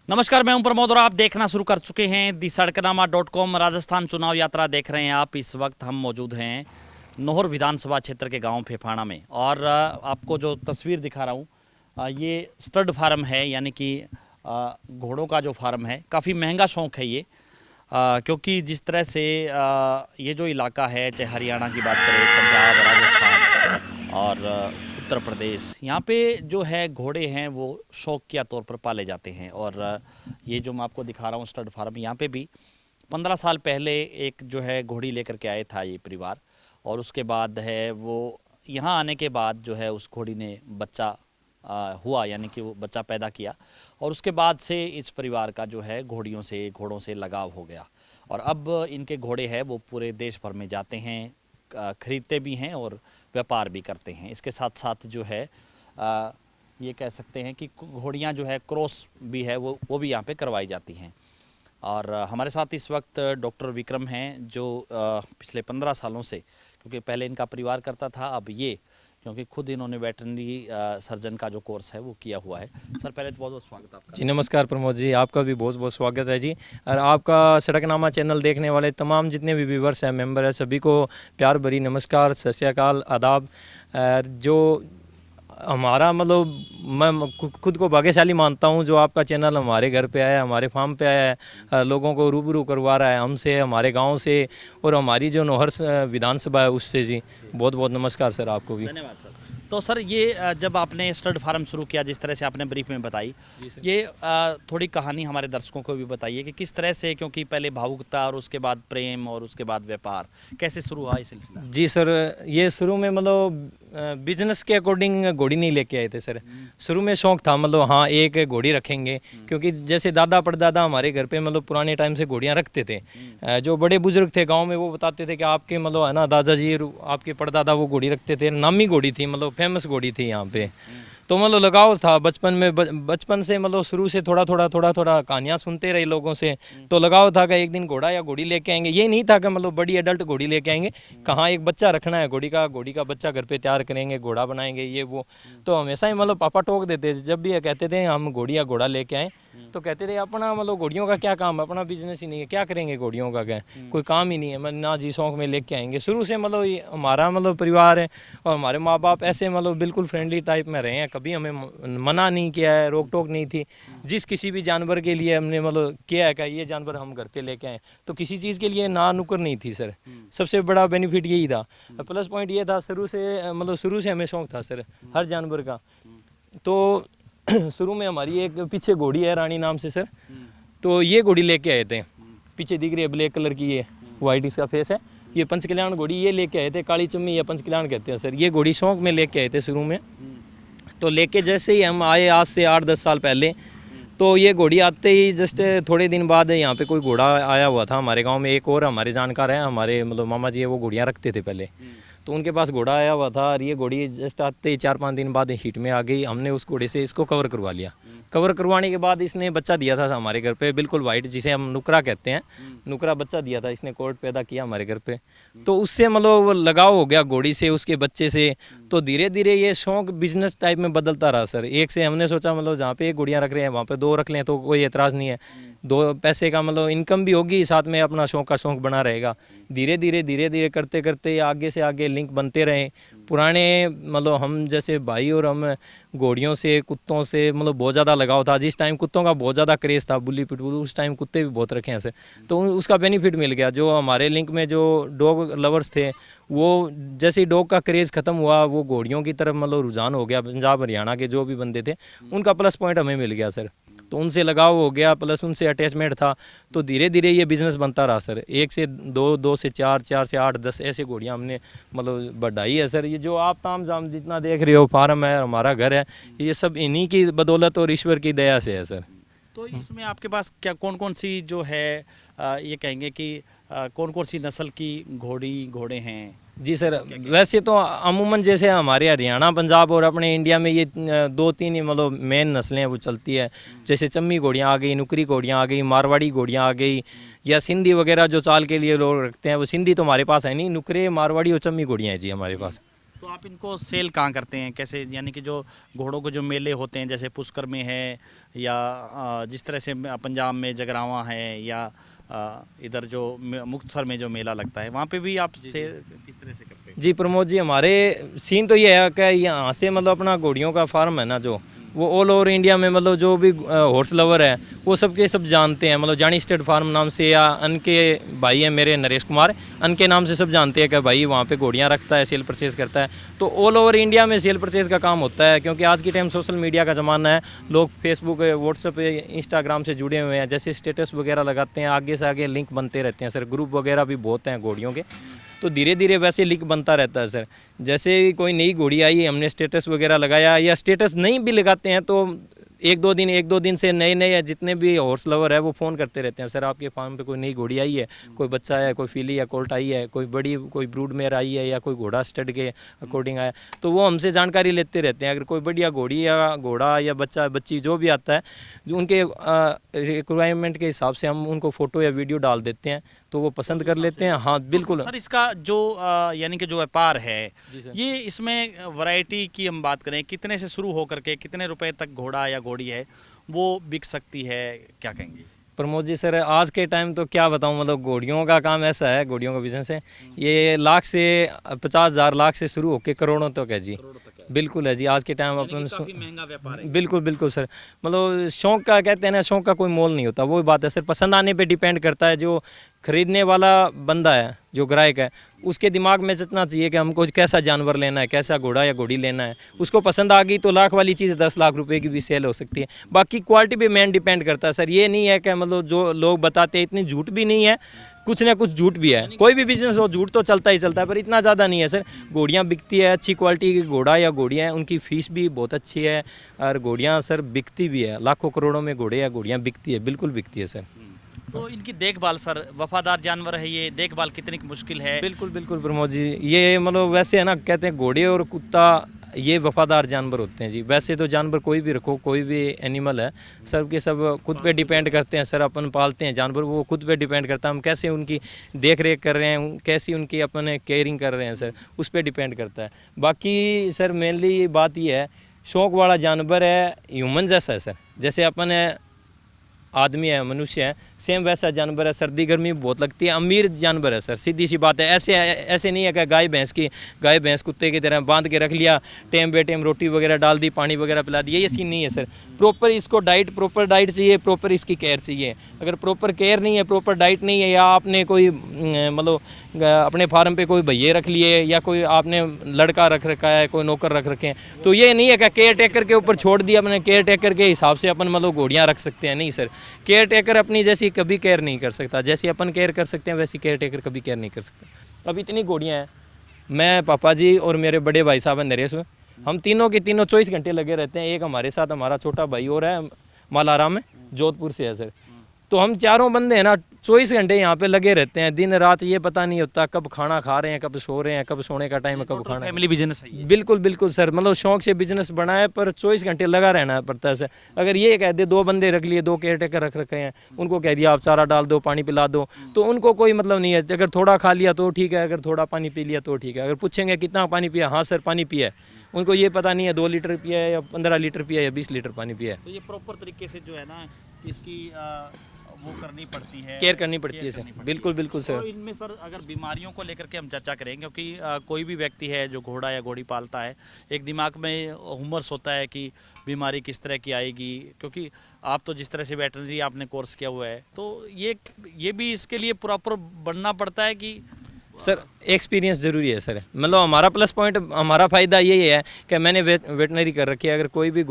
नमस्कार, मैं हूं प्रमोद और आप देखना शुरू कर चुके हैं दी सड़कनामा.com। राजस्थान चुनाव यात्रा देख रहे हैं आप। इस वक्त हम मौजूद हैं नोहर विधानसभा क्षेत्र के गांव फेफाना में और आपको जो तस्वीर दिखा रहा हूं ये स्टड फार्म है, यानी कि घोड़ों का जो फार्म है। काफ़ी महंगा शौक़ है ये, क्योंकि जिस तरह से ये जो इलाका है, चाहे हरियाणा की बात करें, पंजाब, राजस्थान और उत्तर प्रदेश, यहाँ पे जो है घोड़े हैं वो शौकिया तौर पर पाले जाते हैं। और ये जो मैं आपको दिखा रहा हूँ स्टड फार्म, यहाँ पे भी 15 साल पहले एक जो है घोड़ी लेकर के आया था ये परिवार, और उसके बाद है वो यहाँ आने के बाद जो है उस घोड़ी ने बच्चा हुआ, यानी कि वो बच्चा पैदा किया, और उसके बाद से इस परिवार का जो है घोड़ों से लगाव हो गया। और अब इनके घोड़े हैं वो पूरे देश भर में जाते हैं, खरीदते भी हैं और व्यापार भी करते हैं। इसके साथ साथ जो है ये कह सकते हैं कि घोड़ियाँ जो है क्रॉस भी है वो भी यहाँ पे करवाई जाती हैं। और हमारे साथ इस वक्त डॉक्टर विक्रम हैं, जो पिछले 15 सालों से, क्योंकि पहले इनका परिवार करता था, अब ये, क्योंकि खुद इन्होंने वेटरनरी सर्जन का जो कोर्स है वो किया हुआ है। सर, पहले तो बहुत बहुत स्वागत आपका। जी नमस्कार प्रमोद जी, आपका भी बहुत बहुत स्वागत है जी। और आपका सड़कनामा चैनल देखने वाले तमाम जितने भी व्यूवर्स हैं, मेंबर हैं, सभी को प्यार भरी नमस्कार, सत श्री अकाल, आदाब। जो हमारा मतलब मैं खुद को भाग्यशाली मानता हूं जो आपका चैनल हमारे घर पे आया, हमारे फार्म पे आया है, लोगों को रूबरू करवा रहा है हमसे, हमारे गांव से और हमारी जो नोहर विधानसभा है उससे। जी बहुत बहुत नमस्कार सर, आपको भी धन्यवाद सर। तो सर, ये जब आपने स्टड फार्म शुरू किया, जिस तरह से आपने ब्रीफ में बताई, ये थोड़ी कहानी हमारे दर्शकों को भी बताइए कि किस तरह से, क्योंकि पहले भावुकता और उसके बाद प्रेम और उसके बाद व्यापार, कैसे शुरू हुआ ये सिलसिला? जी सर, ये शुरू में मतलब बिजनेस के अकॉर्डिंग घोड़ी नहीं लेके आए थे सर। शुरू में शौक था मतलब हाँ एक घोड़ी रखेंगे, क्योंकि जैसे दादा परदादा हमारे घर पे मतलब पुराने टाइम से घोड़ियाँ रखते थे। जो बड़े बुजुर्ग थे गांव में वो बताते थे कि आपके मतलब है ना दादाजी, आपके परदादा वो घोड़ी रखते थे, नामी घोड़ी थी, मतलब फेमस घोड़ी थी यहाँ पे। तो मतलब लगाव था बचपन में, बचपन से मतलब शुरू से थोड़ा थोड़ा कहानियाँ सुनते रहे लोगों से, तो लगाव था कि एक दिन घोड़ा या घोड़ी लेके आएंगे। ये नहीं था कि मतलब बड़ी एडल्ट घोड़ी लेके आएंगे, कहाँ एक बच्चा रखना है घोड़ी का बच्चा घर पे तैयार करेंगे, घोड़ा बनाएंगे ये वो। तो हमेशा ही मतलब पापा टोक देते, जब भी कहते थे हम घोड़ी या घोड़ा लेके आए तो कहते थे अपना मतलब घोड़ियों का क्या काम है, अपना बिजनेस ही नहीं है, क्या करेंगे घोड़ियों का, क्या कोई काम ही नहीं है, ना जी शौक में लेके आएंगे। शुरू से मतलब हमारा मतलब परिवार है और हमारे माँ बाप ऐसे मतलब बिल्कुल फ्रेंडली टाइप में रहे हैं, कभी हमें मना नहीं किया है, रोक टोक नहीं थी। जिस किसी भी जानवर के लिए हमने मतलब किया है कि ये जानवर हम घर पे लेके आए, तो किसी चीज़ के लिए ना नुक्कर नहीं थी सर। सबसे बड़ा बेनिफिट यही था। प्लस पॉइंट ये था शुरू से हमें शौक था सर हर जानवर का। तो शुरू में हमारी एक पीछे घोड़ी है रानी नाम से सर, तो ये घोड़ी लेके आए थे, पीछे दिख रही है ब्लैक कलर की, ये वाइट इसका फेस है, ये पंचकल्याण घोड़ी ये लेके आए थे, काली चम्मी या पंचकल्याण कहते हैं सर। ये घोड़ी शौक में लेके आए थे शुरू में। तो लेके जैसे ही हम आए आज से 8-10 साल पहले, तो ये घोड़ी आते ही जस्ट थोड़े दिन बाद यहाँ पे कोई घोड़ा आया हुआ था हमारे गांव में, एक और हमारे जानकार है, हमारे मतलब मामा जी है, वो घोड़ियाँ रखते थे पहले, तो उनके पास घोड़ा आया हुआ था। और ये घोड़ी जस्ट आते ही 4-5 दिन बाद हीट में आ गई। हमने उस घोड़े से इसको कवर करवा लिया। कवर करवाने के बाद इसने बच्चा दिया था हमारे घर पे, बिल्कुल वाइट, जिसे हम नुकरा कहते हैं, नुकरा बच्चा दिया था इसने, कोर्ट पैदा किया हमारे घर पे। तो उससे मतलब लगाव हो गया घोड़ी से, उसके बच्चे से। तो धीरे धीरे ये शौक बिजनेस टाइप में बदलता रहा सर। एक से हमने सोचा मतलब जहाँ पे एक घोड़ियाँ रख रहे हैं वहाँ पे 2 रख लें तो कोई एतराज़ नहीं है, 2 पैसे का मतलब इनकम भी होगी, साथ में अपना शौक का शौक बना रहेगा। धीरे धीरे करते करते आगे से आगे लिंक बनते रहे। पुराने मतलब हम जैसे भाई और हम घोड़ियों से, कुत्तों से मतलब बहुत ज़्यादा लगाव था। जिस टाइम कुत्तों का बहुत ज़्यादा क्रेज़ था, बुल्ली पिटबुल, उस टाइम कुत्ते भी बहुत रखे हैं सर। तो उसका बेनिफिट मिल गया। जो हमारे लिंक में जो डॉग लवर्स थे, वो जैसे ही डॉग का क्रेज़ ख़त्म हुआ, वो घोड़ियों की तरफ मतलब रुझान हो गया। पंजाब हरियाणा के जो भी बंदे थे उनका प्लस पॉइंट हमें मिल गया सर, तो उनसे लगाव हो गया, प्लस उनसे अटैचमेंट था। तो धीरे धीरे ये बिज़नेस बनता रहा सर। 1 से 2, 2 से 4, 4 से 8, 10 ऐसे घोड़ियाँ हमने मतलब बढ़ाई है सर। ये जो आप ताम जाम जितना देख रहे हो, फार्म है, हमारा घर है, ये सब इन्हीं की बदौलत और ईश्वर की दया से है सर। तो इसमें आपके पास क्या कौन कौन सी जो है ये कहेंगे कि कौन कौन सी नस्ल की घोड़े हैं? जी सर, वैसे तो अमूमन जैसे हमारे हरियाणा, पंजाब और अपने इंडिया में ये 2-3 ही मतलब मेन नस्लें वो चलती है। जैसे चम्मी घोड़ियाँ आ गई, नुकरी घोड़ियाँ आ गई, मारवाड़ी घोड़ियाँ आ गई, या सिंधी वगैरह जो चाल के लिए लोग रखते हैं। वो सिंधी तो हमारे पास है नहीं, नुकरे, मारवाड़ी और चम्मी घोड़ियाँ हैं जी हमारे पास। तो आप इनको सेल कहाँ करते हैं, कैसे, यानी कि जो घोड़ों के जो मेले होते हैं जैसे पुष्कर में है या जिस तरह से पंजाब में जगरावां है या इधर जो मुक्तसर में जो मेला लगता है वहाँ पे भी आप से किस तरह से करते हैं? जी प्रमोद जी, हमारे सीन तो ये है कि यहाँ से मतलब अपना घोड़ियों का फार्म है ना, जो वो ऑल ओवर इंडिया में मतलब जो भी हॉर्स लवर है वो सबके सब जानते हैं। मतलब जानी स्टेट फार्म नाम से, या अनके भाई है मेरे नरेश कुमार, अनके नाम से सब जानते हैं कि भाई वहाँ पे घोड़ियाँ रखता है, सेल परचेज़ करता है। तो ऑल ओवर इंडिया में सेल परचेज़ का काम होता है, क्योंकि आज की टाइम सोशल मीडिया का ज़माना है। लोग फेसबुक, व्हाट्सएप, इंस्टाग्राम से जुड़े हुए हैं, जैसे स्टेटस वगैरह लगाते हैं, आगे से आगे लिंक बनते रहते हैं सर। ग्रुप वगैरह भी बहुत हैं घोड़ियों के, तो धीरे धीरे वैसे लिंक बनता रहता है सर। जैसे कोई नई घोड़ी आई, हमने स्टेटस वगैरह लगाया, या स्टेटस नहीं भी लगाते हैं तो एक दो दिन से नए नए जितने भी हॉर्स लवर है वो फ़ोन करते रहते हैं, सर आपके फार्म पे कोई नई घोड़ी आई है, कोई बच्चा है, कोई फिली या कोल्ट आई है, कोई बड़ी कोई ब्रूड मेयर आई है, या कोई घोड़ा स्टड के अकॉर्डिंग आया। तो वो हमसे जानकारी लेते रहते हैं। अगर कोई बढ़िया घोड़ी या घोड़ा या बच्चा बच्ची जो भी आता है, जो उनके रिक्वायरमेंट के हिसाब से हम उनको फ़ोटो या वीडियो डाल देते हैं, तो वो पसंद कर लेते हैं। हाँ बिल्कुल सर, इसका जो यानी कि जो व्यापार है, ये इसमें वैरायटी की हम बात करें, कितने से शुरू होकर के कितने रुपए तक घोड़ा या घोड़ी है वो बिक सकती है, क्या कहेंगे? प्रमोद जी सर, आज के टाइम तो क्या बताऊं, मतलब घोड़ियों का काम ऐसा है, घोड़ियों का बिजनेस है, ये लाख से 50,000 लाख से शुरू होकर करोड़ों तक है जी। बिल्कुल है जी, आज के टाइम अपन काफी महंगा व्यापार है। बिल्कुल बिल्कुल सर। मतलब शौक का कहते हैं ना, शौक का कोई मोल नहीं होता, वो बात है सर। पसंद आने पे डिपेंड करता है। जो खरीदने वाला बंदा है, जो ग्राहक है, उसके दिमाग में जितना चाहिए कि हमको कैसा जानवर लेना है, कैसा घोड़ा या घोड़ी लेना है, उसको पसंद आ गई तो लाख वाली चीज़ 10 लाख रुपए की भी सेल हो सकती है। बाकी क्वालिटी पे मेन डिपेंड करता है सर। ये नहीं है कि मतलब जो लोग बताते हैं इतनी झूठ भी नहीं है, कुछ ना कुछ झूठ भी है। कोई भी बिजनेस हो झूठ तो चलता ही चलता है, पर इतना ज़्यादा नहीं है सर। घोड़ियाँ बिकती है, अच्छी क्वालिटी की घोड़ा या घोड़ियाँ हैं, उनकी फ़ीस भी बहुत अच्छी है, और घोड़ियाँ सर बिकती भी है। लाखों करोड़ों में घोड़े या घोड़ियाँ बिकती है, बिल्कुल बिकती है सर। तो इनकी देखभाल सर, वफादार जानवर है ये, देखभाल कितनी मुश्किल है? बिल्कुल बिल्कुल प्रमोद जी, ये मतलब वैसे है ना, कहते हैं घोड़े और कुत्ता ये वफादार जानवर होते हैं जी। वैसे तो जानवर कोई भी रखो, कोई भी एनिमल है, सब के सब खुद पे डिपेंड करते हैं सर। अपन पालते हैं जानवर, वो खुद पे डिपेंड करता है हम कैसे उनकी देख रेख कर रहे हैं, कैसी उनकी अपन केयरिंग कर रहे हैं सर, उस पर डिपेंड करता है। बाकी सर मेनली बात ये है, शौक वाला जानवर है, ह्यूमन जैसा है सर। जैसे अपन आदमी है, मनुष्य है, सेम वैसा जानवर है। सर्दी गर्मी बहुत लगती है, अमीर जानवर है सर, सीधी सी बात है। ऐसे नहीं है कि गाय भैंस कुत्ते की तरह बांध के रख लिया, टाइम बे टाइम रोटी वगैरह डाल दी, पानी वगैरह पिला दिया, ये सीन नहीं है सर। प्रॉपर इसको प्रॉपर डाइट चाहिए, प्रॉपर इसकी केयर चाहिए। अगर प्रॉपर केयर नहीं है, प्रॉपर डाइट नहीं है, या आपने कोई मतलब अपने फार्म पे कोई भैये रख लिए, या कोई आपने लड़का रख रखा है, कोई नौकर रख रखे हैं, तो ये नहीं है कि केयर टेकर के ऊपर छोड़ दिया अपने, केयर टेकर के हिसाब से अपन मतलब घोड़ियाँ रख सकते हैं, नहीं सर। केयर टेकर अपनी जैसी कभी केयर नहीं कर सकता, जैसी अपन केयर कर सकते हैं वैसी केयर टेकर कभी केयर नहीं कर सकता। अब इतनी घोड़ियाँ हैं, मैं, पापा जी और मेरे बड़े भाई साहब हैं नरेश, हम तीनों के तीनों 24 घंटे लगे रहते हैं। एक हमारे साथ हमारा छोटा भाई और है, मालाराम में, जोधपुर से है सर। तो हम चारों बंदे हैं ना 24 घंटे यहाँ पे लगे रहते हैं, दिन रात। ये पता नहीं होता कब खाना खा रहे हैं, कब सो रहे हैं, कब सोने का टाइम है, कब खाना। फैमिली बिजनेस है ये। बिल्कुल बिल्कुल सर, मतलब शौक से बिजनेस बना है, पर 24 घंटे लगा रहना पड़ता है सर। अगर ये कह दे, 2 बंदे रख लिए, 2 केयर टेकर रख रखे हैं, उनको कह दिया आप चारा डाल दो, पानी पिला दो, तो उनको कोई मतलब नहीं है। अगर थोड़ा खा लिया तो ठीक है, अगर थोड़ा पानी पी लिया तो ठीक है। अगर पूछेंगे कितना पानी पिया, हाँ सर पानी पिया है, उनको ये पता नहीं है 2 लीटर पिया है या 15 लीटर पिया है या 20 लीटर पानी पिया है। तो ये प्रॉपर तरीके से जो है ना इसकी वो करनी पड़ती है, केयर करनी पड़ती है सर। बिल्कुल बिल्कुल तो सर। इनमें सर अगर बीमारियों को लेकर के हम चर्चा करें, क्योंकि कोई भी व्यक्ति है जो घोड़ा या घोड़ी पालता है, एक दिमाग में हुमर्स होता है कि बीमारी किस तरह की आएगी, क्योंकि आप तो जिस तरह से वेटरनरी आपने कोर्स किया हुआ है, तो ये भी इसके लिए प्रॉपर बनना पड़ता है कि सर एक्सपीरियंस ज़रूरी है सर। मतलब हमारा प्लस पॉइंट, हमारा फ़ायदा यही है कि मैंने वेटनरी कर रखी है। अगर कोई भी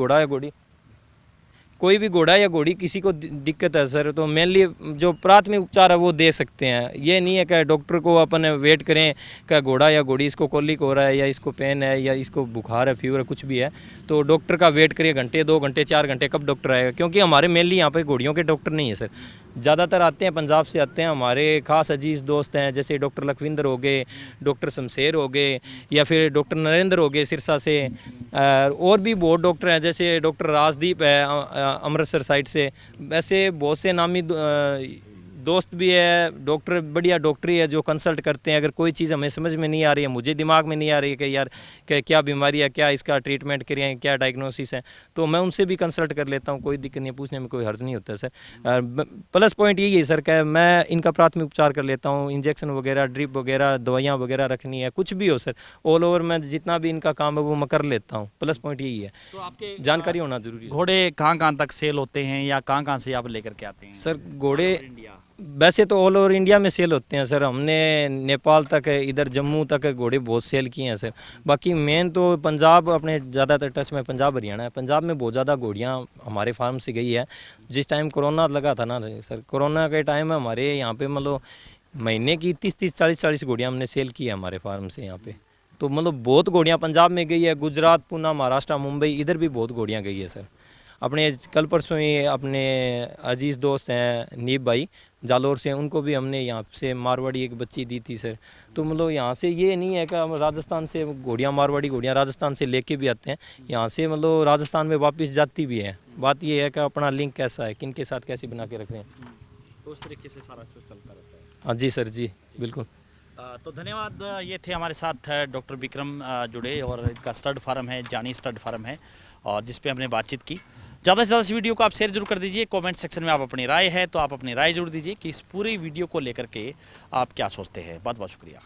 घोड़ा या घोड़ी किसी को दिक्कत है सर, तो मेनली जो प्राथमिक उपचार है वो दे सकते हैं। ये नहीं है कि डॉक्टर को अपन वेट करें कि घोड़ा या घोड़ी इसको कोलिक हो रहा है, या इसको पेन है, या इसको बुखार है, फीवर है, कुछ भी है, तो डॉक्टर का वेट करिए घंटे, 2 घंटे, 4 घंटे, कब डॉक्टर आएगा। क्योंकि हमारे मेनली यहाँ पे घोड़ियों के डॉक्टर नहीं है सर। ज़्यादातर आते हैं पंजाब से आते हैं, हमारे खास अजीज़ दोस्त हैं, जैसे डॉक्टर लखविंदर हो गए, डॉक्टर शमशेर हो गए, या फिर डॉक्टर नरेंद्र हो गए सिरसा से, और भी बहुत डॉक्टर हैं, जैसे डॉक्टर राजदीप है अमृतसर साइड से। वैसे बहुत से नामी दोस्त भी है, डॉक्टर बढ़िया डॉक्टर ही है जो कंसल्ट करते हैं। अगर कोई चीज़ हमें समझ में नहीं आ रही है, मुझे दिमाग में नहीं आ रही है कि यार क्या बीमारी है, क्या इसका ट्रीटमेंट करें, क्या डायग्नोसिस है, तो मैं उनसे भी कंसल्ट कर लेता हूँ। कोई दिक्कत नहीं, पूछने में कोई हर्ज नहीं होता सर। प्लस पॉइंट यही है सर कि मैं इनका प्राथमिक उपचार कर लेता हूँ। इंजेक्शन वगैरह, ड्रिप वगैरह, दवाइयाँ वगैरह रखनी है, कुछ भी हो सर, ऑल ओवर मैं जितना भी इनका काम है वो मैं कर लेता हूँ। प्लस पॉइंट यही है, तो आपके जानकारी होना जरूरी है। घोड़े कहाँ तक सेल होते हैं या कहाँ से आप लेकर के आते हैं? सर घोड़े इंडिया। वैसे तो ऑल ओवर इंडिया में सेल होते हैं सर। हमने नेपाल तक, इधर जम्मू तक घोड़े बहुत सेल किए हैं सर। बाकी मेन तो पंजाब, अपने ज़्यादातर टच में पंजाब हरियाणा है। पंजाब में बहुत ज़्यादा घोड़ियाँ हमारे फार्म से गई है। जिस टाइम कोरोना लगा था ना सर, कोरोना के टाइम में हमारे यहाँ पे मतलब महीने की 30-30, 40-40 घोड़ियाँ हमने सेल की है हमारे फार्म से यहाँ पे। तो मतलब बहुत घोड़ियाँ पंजाब में गई है, गुजरात, पूना, महाराष्ट्र, मुंबई, इधर भी बहुत घोड़ियाँ गई है सर। अपने कल परसों ही अपने अजीज़ दोस्त हैं नीब भाई जालोर से, उनको भी हमने यहाँ से मारवाड़ी एक बच्ची दी थी सर। तो मतलब यहाँ से ये नहीं है कि हम राजस्थान से घोड़ियाँ, मारवाड़ी घोड़ियाँ राजस्थान से लेके भी आते हैं, यहाँ से मतलब राजस्थान में वापस जाती भी है। बात ये है कि अपना लिंक कैसा है, किन के साथ कैसे बना के रख रहे हैं, तो उस तरीके से सारा चलता रहता है। हाँ जी सर जी, बिल्कुल। तो धन्यवाद। ये थे हमारे साथ डॉक्टर विक्रम जुड़े, और इनका स्टड फार्म है, जानी स्टड फार्म है, और जिस पे हमने बातचीत की। ज़्यादा से ज़्यादा इस वीडियो को आप शेयर जरूर कर दीजिए। कमेंट सेक्शन में आप अपनी राय है तो आप अपनी राय जरूर दीजिए कि इस पूरी वीडियो को लेकर के आप क्या सोचते हैं। बहुत बहुत शुक्रिया।